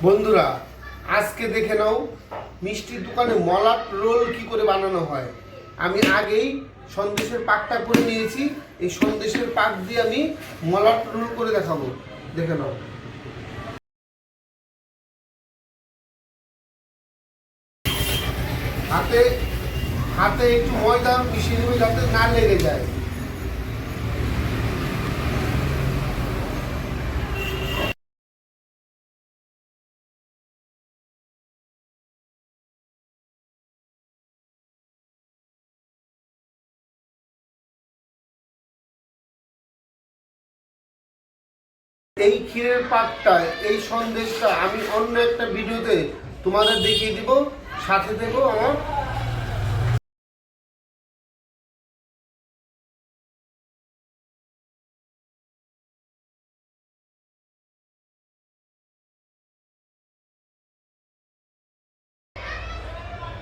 বন্ধুরা, আজকে দেখে নাও মিষ্টির দোকানে মলাট রোল কি করে বানানো হয়। আমি আগেই সন্দেশের পাকটা করে নিয়েছি। এই সন্দেশের পাক দিয়ে আমি মলাট রোল করে দেখাবো, দেখে নাও। হাতে হাতে একটু ময়দা মিশিয়ে দেবো যাতে না লেগে যায়। এই ক্ষীরের পাকটা, এই সন্দেশটা আমি অন্য একটা ভিডিওতে তোমাদের দেখিয়ে দিব। সাথে দেবো আমার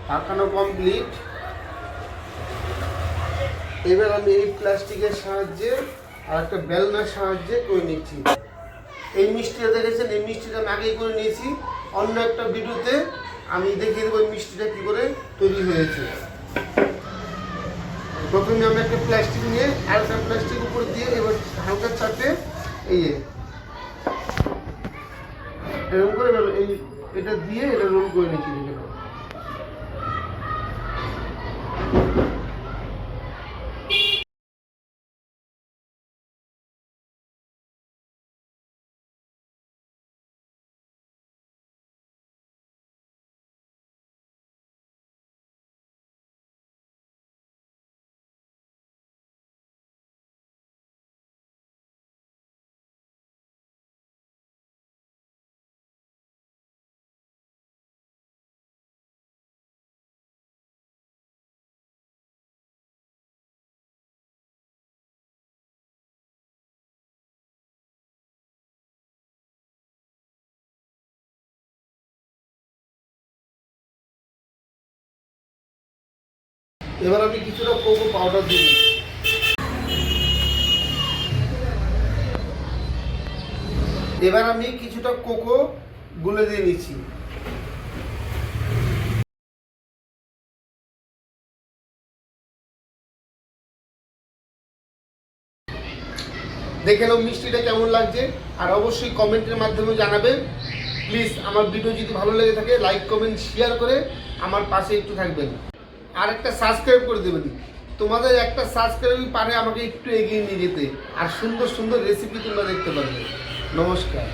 পাকানো কমপ্লিট। এবার আমি এই প্লাস্টিকের সাহায্যে আর একটা বেলনার সাহায্যে করে নিচ্ছি। এই মিষ্টিটা দেখেছেন, এই মিষ্টিটা আমি আগেই করে নিয়েছি। অন্য একটা ভিডিওতে আমি দেখিয়ে দেবো এই মিষ্টিটা কী করে তৈরি হয়েছে। প্রথমে আমি একটা প্লাস্টিক নিয়ে আর একটা প্লাস্টিক উপরে দিয়ে এবার হালকা চাপে এই এরকম করে এই এটা দিয়ে এটা রোল করে নিচ্ছি। এবার আমি কিছুটা কোকো পাউডার দিই। এবার আমি কিছুটা কোকো গুলে দিয়ে নিচ্ছি। দেখে নাও মিষ্টিটা কেমন লাগছে, আর অবশ্যই কমেন্টের মাধ্যমে জানাবে। প্লিজ আমার ভিডিও যদি ভালো লেগে থাকে লাইক কমেন্ট শেয়ার করে আমার পাশে একটু থাকবেন, আর একটা সাবস্ক্রাইব করে দেবেন। তোমাদের একটা সাবস্ক্রাইবই পারে আমাকে একটু এগিয়ে নিয়ে যেতে, আর সুন্দর সুন্দর রেসিপি তোমরা দেখতে পারবে। নমস্কার।